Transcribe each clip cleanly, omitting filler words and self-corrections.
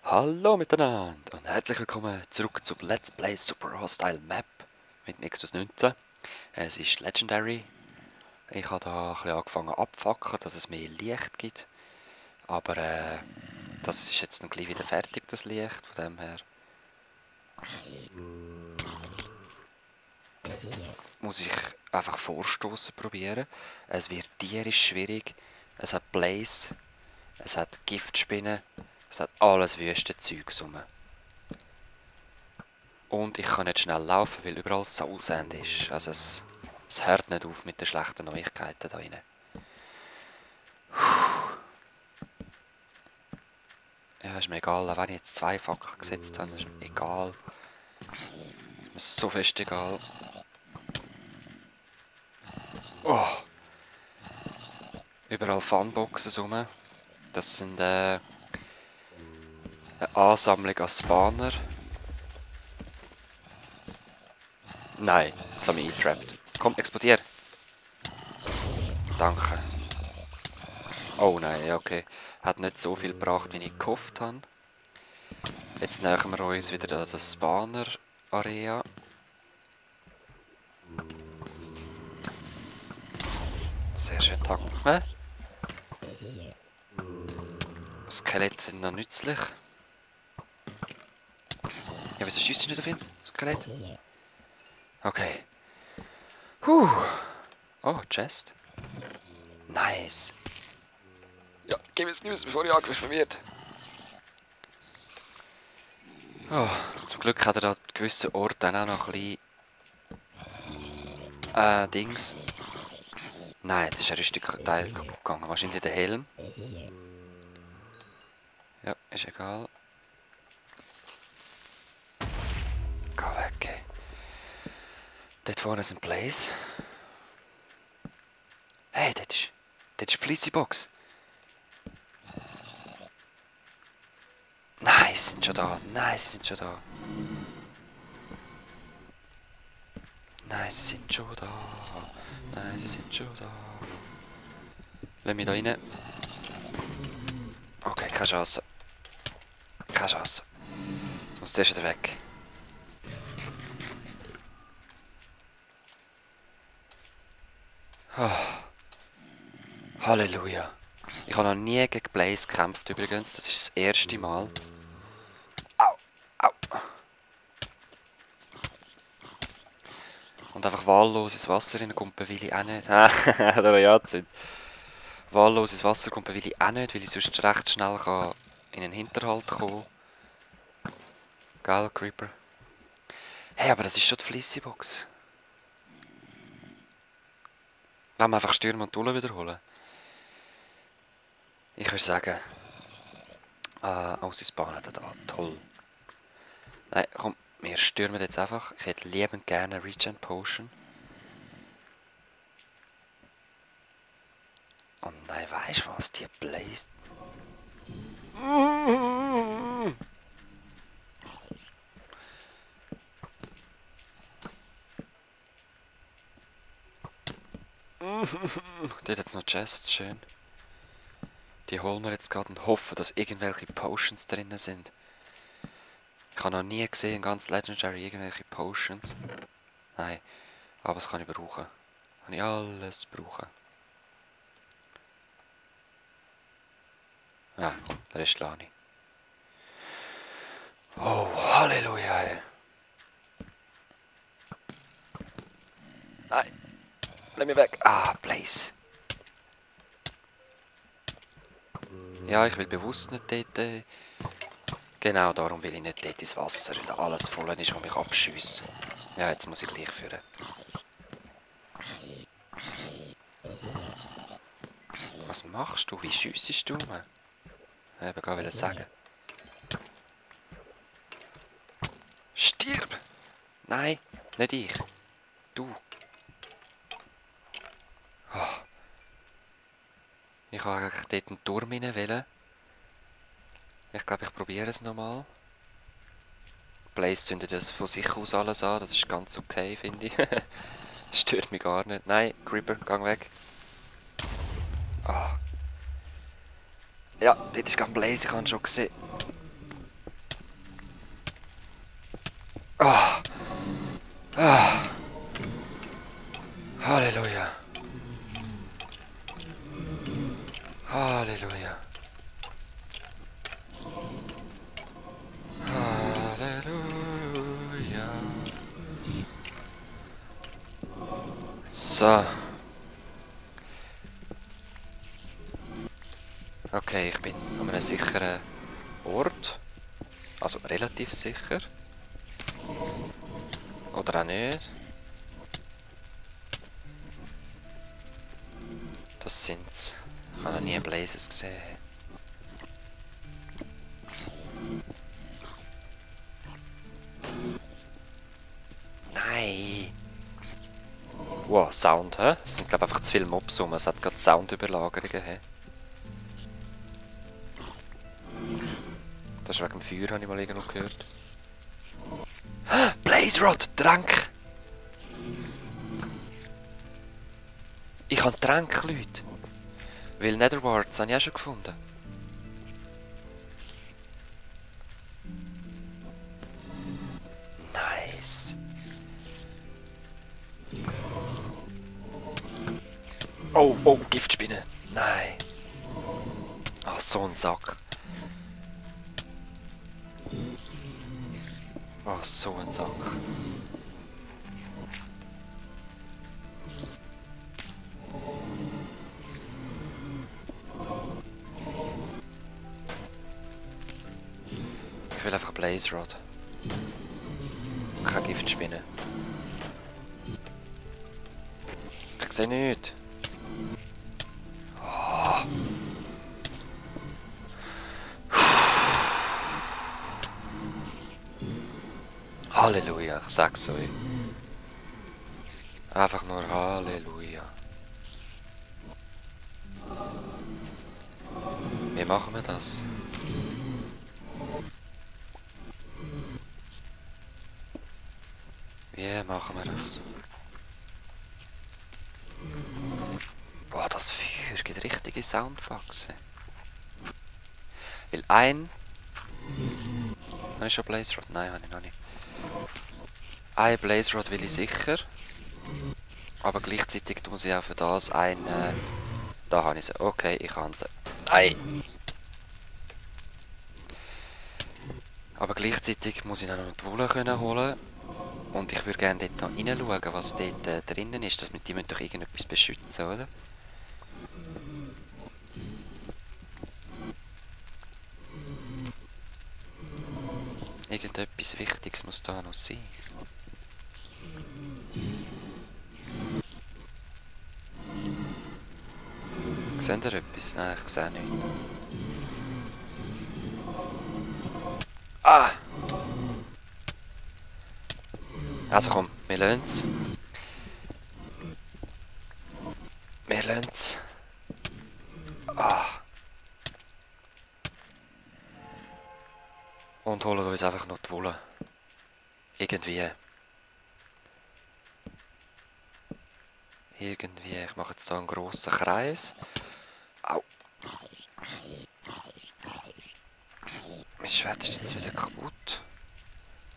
Hallo miteinander und herzlich willkommen zurück zum Let's Play Super Hostile Map mit Nexus 19. Es ist Legendary. Ich habe da ein bisschen angefangen abzufacken, dass es mehr Licht gibt. Aber das ist jetzt dann gleich wieder fertig, das Licht, von dem her. Muss ich einfach vorstoßen probieren. Es wird tierisch schwierig. Es hat Blaze, es hat Giftspinnen, es hat alles Wüstenzeugs rum. Und ich kann nicht schnell laufen, weil überall Soul Sand ist. Also es hört nicht auf mit den schlechten Neuigkeiten da rein. Ja, ist mir egal, auch wenn ich jetzt 2 Fackeln gesetzt habe, ist mir egal. Ist mir so fest egal. Oh. Überall Funboxen rum. Das sind eine Ansammlung an Spawner. Nein, jetzt haben wir eingetrappt. Komm, explodier! Danke. Oh nein, ja okay. Hat nicht so viel gebracht, wie ich gehofft habe. Jetzt nähern wir uns wieder an das Spawner-Area. Sehr schön, danke. Skelette sind noch nützlich. Ja, wieso schießt du nicht auf ihn? Skelett? Okay. Oh, Chest. Nice. Ja, gib es, bevor ich angegriffen wird. Oh, zum Glück hat er da gewisse Orte dann auch noch ein bisschen Dings. Nein, jetzt ist ein Rüstungsteil kaputt gegangen. Wahrscheinlich der Helm. Ja, ist egal. Geh weg. Dort vorne ist ein Blaze. Hey, dort ist die Fleecy-Box. Nein, sie sind schon da. Nein, sie sind schon da. Nein, sie sind schon da. Nein, sie sind schon da. Lass mich da rein. Okay, keine Chance. Keine Chance. Ich muss zuerst wieder weg. Oh. Halleluja. Ich habe noch nie gegen Blaze gekämpft übrigens. Das ist das erste Mal. Au, au. Und einfach wahllos ins Wasser reinkumpen will ich auch nicht. Der Rajazin. Wahllos ins Wasser kumpen will ich auch nicht, weil ich sonst recht schnell kann in einen Hinterhalt kommen. Geil, Creeper. Hey, aber das ist schon die Fleecy-Box. Wollen wir einfach Stürme und Tulle wiederholen? Ich würde sagen... oh, sie spawnen da. Toll. Nein, komm, wir stürmen jetzt einfach. Ich hätte liebend gerne eine Regen Potion. Oh nein, weißt du was? Die Blaze... Dort hat es noch Chests, schön. Die holen wir jetzt gerade und hoffen, dass irgendwelche Potions drin sind. Ich habe noch nie gesehen, in ganz Legendary, irgendwelche Potions. Nein, aber das kann ich brauchen. Kann ich alles brauchen. Ja, der ist Lani. Oh, Halleluja, ey. Nein, lass mich weg. Ah, Blaze. Ja, ich will bewusst nicht dort. Genau darum will ich nicht dort ins Wasser, weil da alles voll ist, was mich abschießt. Ja, jetzt muss ich gleich führen. Was machst du? Wie schiessest du? Ich wollte gerade sagen. Stirb! Nein, nicht ich. Du. Oh. Ich wollte eigentlich dort einen Turm rein wollen. Ich glaube, ich probiere es nochmal. Blaze zündet das von sich aus alles an, das ist ganz okay, finde ich. Das stört mich gar nicht. Nein, Creeper, geh weg. Ah. Ja, dort ist gerade ein Blaze, ich habe ihn schon gesehen. Ah! Ah! Halleluja! Halleluja! Halleluja! So. Okay, ich bin an einem sicheren Ort. Also relativ sicher. Oder auch nicht. Das sind's. Ich habe noch nie Blazes gesehen. Nein! Wow, Sound, hä? Es sind glaube ich einfach zu viele Mobs rum. Es hat gerade Soundüberlagerungen, hä? Das ist wegen dem Feuer, habe ich mal irgendwo gehört. Blaze Rod! Trank! Ich habe Trank, Leute. Weil Netherwarts habe ich auch schon gefunden. Nice. Oh, oh, Giftspinne. Nein. Ah, so ein Sack. Oh, so ein Sack. Ich will einfach Blaze Rod. Keine Giftspinne. Ich sehe nichts. Oh. Halleluja, ich sag's euch. Einfach nur Halleluja. Wie machen wir das? Wie machen wir das? Boah, das Feuer gibt richtige Soundboxen. Weil Habe ich schon Blaze Rod? Nein, habe ich noch nicht. Ein Blaze Rod will ich sicher. Aber gleichzeitig muss ich auch für das da habe ich sie. Okay, ich habe sie. Nein! Aber gleichzeitig muss ich dann noch die Wolle holen. Und ich würde gerne dort noch reinschauen, was dort drinnen ist. Die müssen doch irgendetwas beschützen, oder? Irgendetwas Wichtiges muss da noch sein. Seht ihr etwas? Nein, ich sehe nichts. Ah! Also komm, wir lassen es. Wir lassen es. Ah! Und holen uns einfach noch die Wolle. Irgendwie. Ich mache jetzt hier einen grossen Kreis. Au! Mein Schwert ist jetzt wieder kaputt.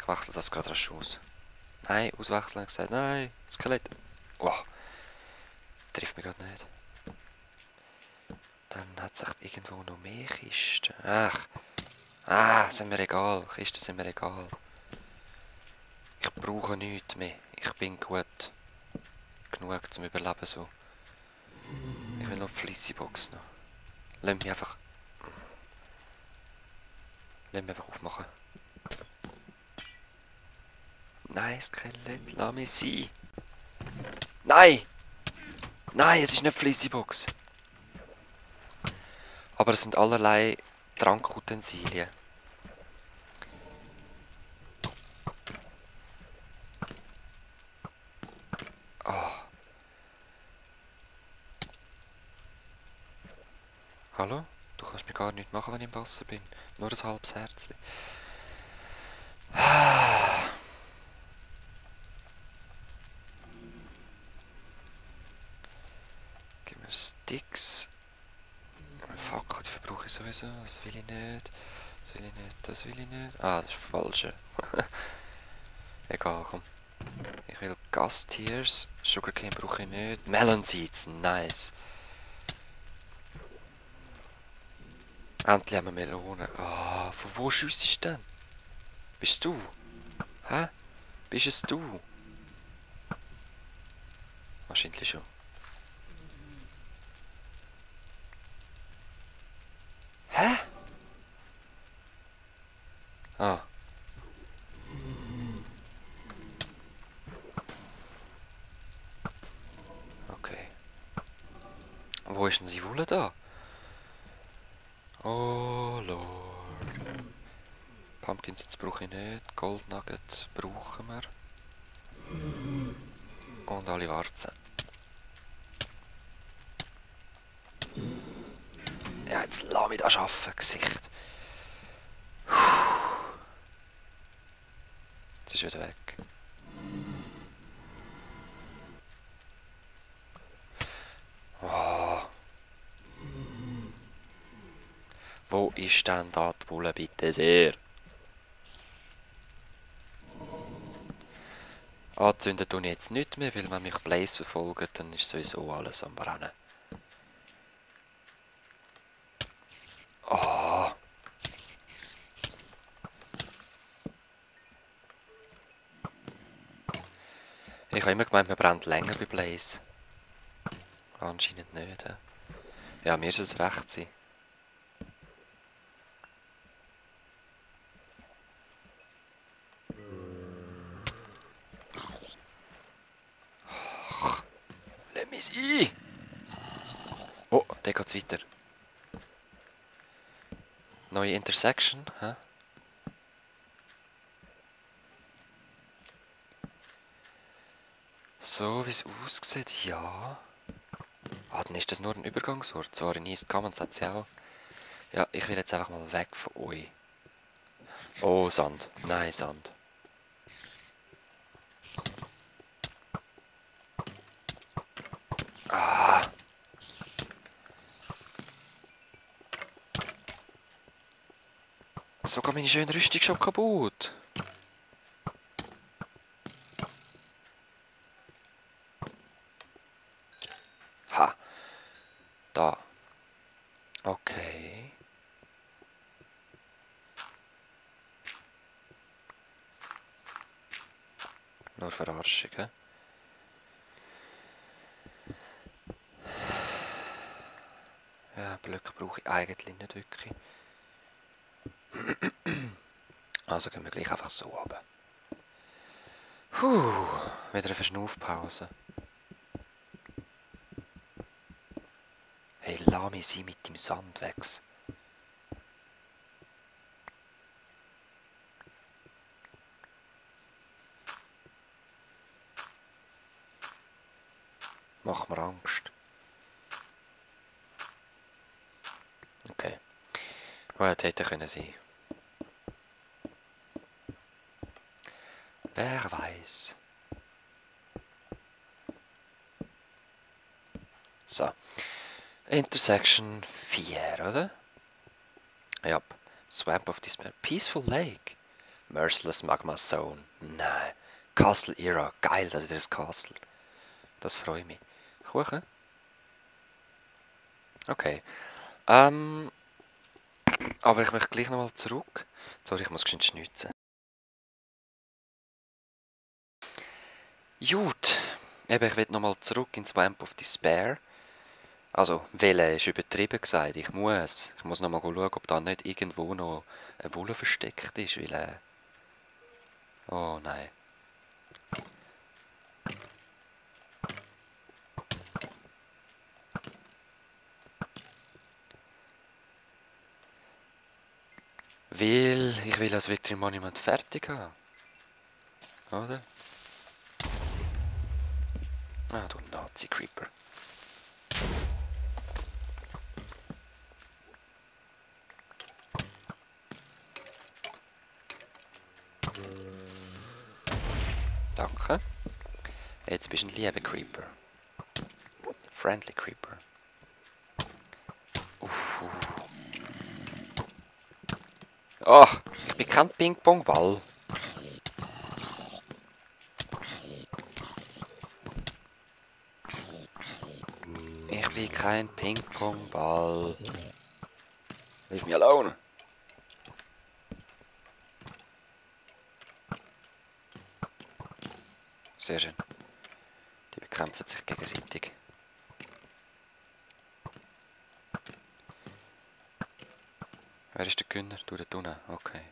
Ich wechsle das gerade rasch aus. Nein, auswechseln, ich gesagt. Nein, Skelett. Wow. Trifft mich gerade nicht. Dann hat es echt irgendwo noch mehr Kisten. Ach. Ah, sind mir egal. Kisten sind mir egal. Ich brauche nichts mehr. Ich bin gut genug zum Überleben so. Ich will noch die Fleissebox noch. Lass mich einfach aufmachen. Nein, Skelett, lass mich sein. Nein! Nein, es ist nicht die Fleissebox. Aber es sind allerlei Trankutensilien. Oh. Hallo? Du kannst mir gar nichts machen, wenn ich im Wasser bin. Nur ein halbes Herz. Gib mir Sticks. Fuck, die verbrauche ich sowieso. Das will ich nicht. Das will ich nicht. Das will ich nicht. Ah, das ist falsch. Egal, komm. Ich will Gastiers. Sugarcane brauche ich nicht. Melon Seeds, nice. Endlich haben wir Melonen. Ah, von wo schiessest du denn? Bist du? Hä? Bist es du? Wahrscheinlich schon. Hä? Ah. Okay. Wo ist denn die Wolle da? Oh Lord. Pumpkins jetzt brauche ich nicht. Gold Nugget brauchen wir. Und alle Warzen. Ja, jetzt lass mich da arbeiten, Gesicht. Jetzt ist wieder weg. Oh. Wo ist denn da die Wolle, bitte sehr? Anzünden tue ich jetzt nicht mehr, weil wenn mich Blaze verfolgt, dann ist sowieso alles am Brennen. Oh. Ich habe immer gemeint, man brennt länger bei Blaze. Anscheinend nicht. He? Ja, mir soll es recht sein. Lass mich sein! Oh, da geht's weiter. Neue Intersection, hä? So wie es aussieht, ja. Ah, dann ist das nur ein Übergangsort. Zwar in East Commons hat es ja auch. Ja, ich will jetzt einfach mal weg von euch. Oh, Sand. Nein, Sand. Ah. So geht meine schöne Rüstung schon kaputt. Ha. Da. Okay. Nur Verarschung, hä? Ja, Blöcke brauche ich eigentlich nicht wirklich. Also gehen wir gleich einfach so runter. Puh, wieder eine Verschnaufpause. Hey, lass mich sein mit dem Sandwechs. Mach mir Angst. Okay. Wo hätte können sein? Wer weiß. So. Intersection 4, oder? Ja. Swamp of Despair. Peaceful Lake. Merciless Magma Zone. Nein. Castle Era. Geil, da wieder das Castle. Das freut mich. Kuchen? Okay. Aber ich möchte gleich nochmal zurück. Sorry, ich muss geschwind schnitzen. Gut. Eben, ich will nochmal zurück ins Swamp of Despair. Also, Welle ist übertrieben gesagt. Ich muss nochmal schauen, ob da nicht irgendwo noch eine Wolle versteckt ist, weil oh nein. Weil ich will das Victory Monument fertig haben. Oder? Ah, du Nazi-Creeper. Danke. Jetzt bist du ein lieber Creeper. Friendly Creeper. Ach, ich bin kein Ping-Pong-Ball. bin kein Ping-Pong-Ball. Leave me alone. Sehr schön. Die bekämpfen sich gegenseitig. Wer ist der Gönner? Du da unten. Okay.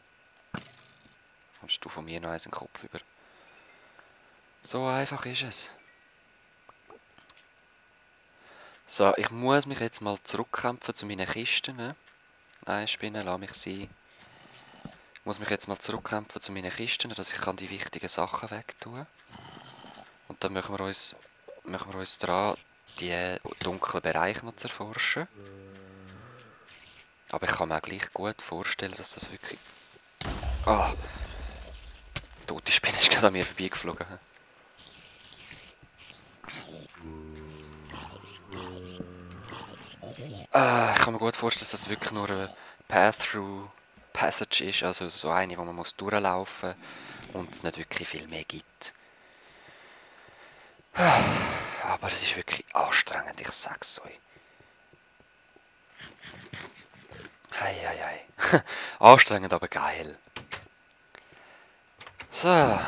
Hast du von mir noch eins in den Kopf über? So einfach ist es. So, ich muss mich jetzt mal zurückkämpfen zu meinen Kisten. Ne? Nein, Spinnen, lass mich sein. Ich muss mich jetzt mal zurückkämpfen zu meinen Kisten, dass ich die wichtigen Sachen wegtun kann. Und dann machen wir uns dran, die dunklen Bereiche noch zu erforschen. Aber ich kann mir auch gleich gut vorstellen, dass das wirklich... Ah! Die tote Spinne ist gerade an mir vorbeigeflogen. Ich kann mir gut vorstellen, dass das wirklich nur eine Path-Through-Passage ist, also so eine, wo man muss durchlaufen muss und es nicht wirklich viel mehr gibt. Aber es ist wirklich anstrengend, ich sag's euch. Hei. Anstrengend, aber geil. So.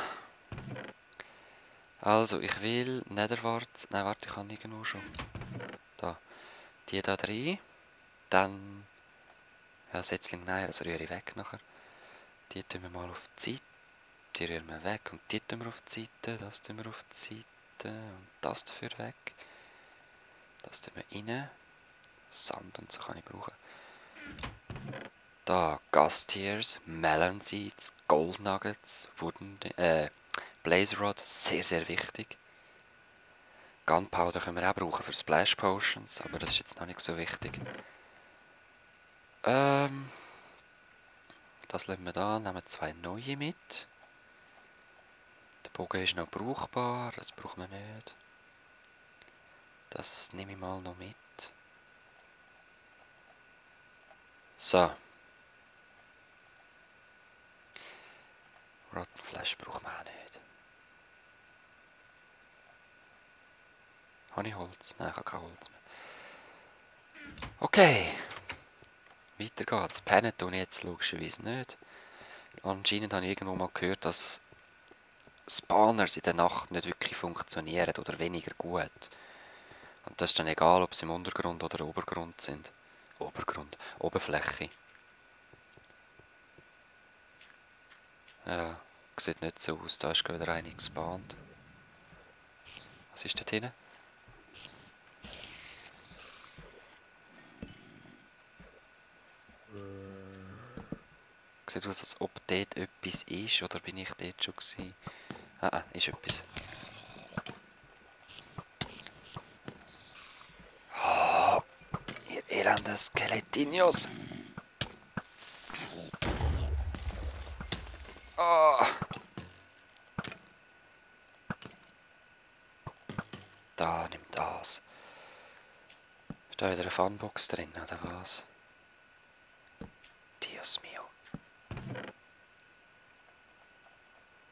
Also, ich will Netherwart... Nein, warte, ich kann irgendwo schon. Da. Die da drin. Dann... Ja, Setzling, nein, das rühre ich weg nachher. Die tun wir mal auf die Seite. Die rühren wir weg. Und die tun wir auf die Seite. Das tun wir auf die Seite. Und das dafür weg. Das tun wir rein. Sand und so kann ich brauchen. Da, Gastiers, Melon Seeds, Gold Nuggets, Blaze Rod, sehr, sehr wichtig. Gunpowder können wir auch brauchen für Splash Potions, aber das ist jetzt noch nicht so wichtig. Das lassen wir da, nehmen 2 neue mit. Der Bogen ist noch brauchbar, das brauchen wir nicht. Das nehme ich mal noch mit. So. Rotten Flash brauchen wir auch nicht. Habe ich Holz? Nein, ich habe kein Holz mehr. Okay. Weiter geht's. Pennen tue ich jetzt logischerweise nicht. Anscheinend habe ich irgendwo mal gehört, dass Spawners in der Nacht nicht wirklich funktionieren oder weniger gut. Und das ist dann egal, ob sie im Untergrund oder Obergrund sind. Oberfläche. Ja, sieht nicht so aus, da ist gerade wieder eine gespawnt. Was ist dort hinten? Sieht aus, als ob dort etwas ist, oder bin ich dort schon gewesen? Ist etwas. Oh, ihr elenden Skeletinios! Oh. Da, nimm das. Ist da wieder eine Funbox drin, oder was? Dios mio.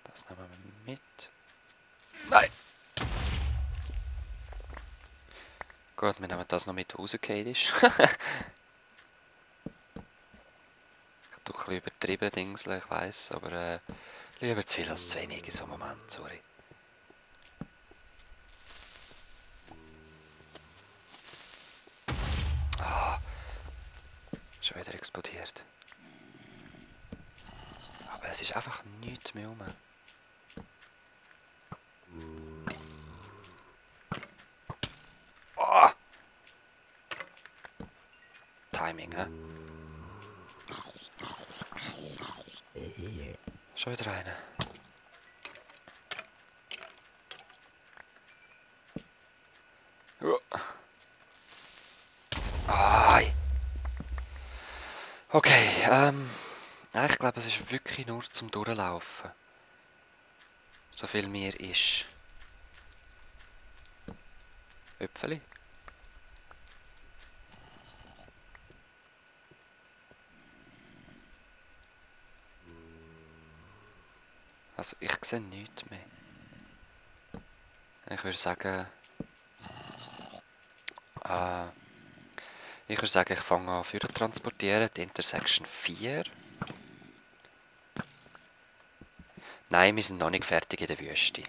Das nehmen wir mit. Nein! Gut, wir nehmen das noch mit, was rausgefallen ist. Ich habe ein bisschen übertrieben, Dingsle, ich weiss, aber lieber zu viel als zu wenig in so einem Moment, sorry. Schon wieder explodiert. Aber es ist einfach nichts mehr rum. Oh! Timing, hä? Schon wieder einer. Ai! Okay, ich glaube, es ist wirklich nur zum Durchlaufen. So viel mir ist. Äpfeli. Also ich sehe nichts mehr. Ich würde sagen, Ich würde sagen, ich fange an für transportieren, die Intersection 4. Nein, wir sind noch nicht fertig in der Wüste.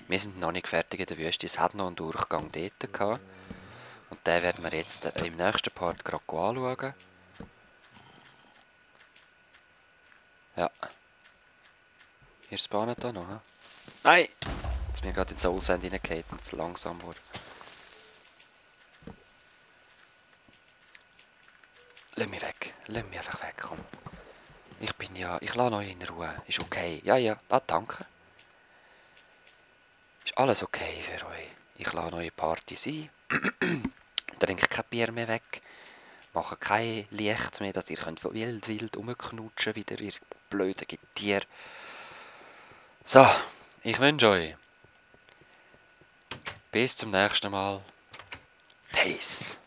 Wir sind noch nicht fertig in der Wüste. Es hat noch einen Durchgang dort gehabt. Und den werden wir jetzt im nächsten Part gerade anschauen. Ja. Ihr spawnt da noch, he? Nein! Jetzt bin ich gerade ins Soulsand reingefallen und zu langsam wurde. Lass mich weg. Lass mich einfach weg, komm. Ich lasse euch in Ruhe. Ist okay. Ja, ja. Ah, danke. Ist alles okay für euch. Ich lasse eure Party sein. Trinke kein Bier mehr weg. Mache kein Licht mehr, dass ihr könnt wild rumknutschen wieder, ihr blöden Getier. So, ich wünsche euch bis zum nächsten Mal. Peace.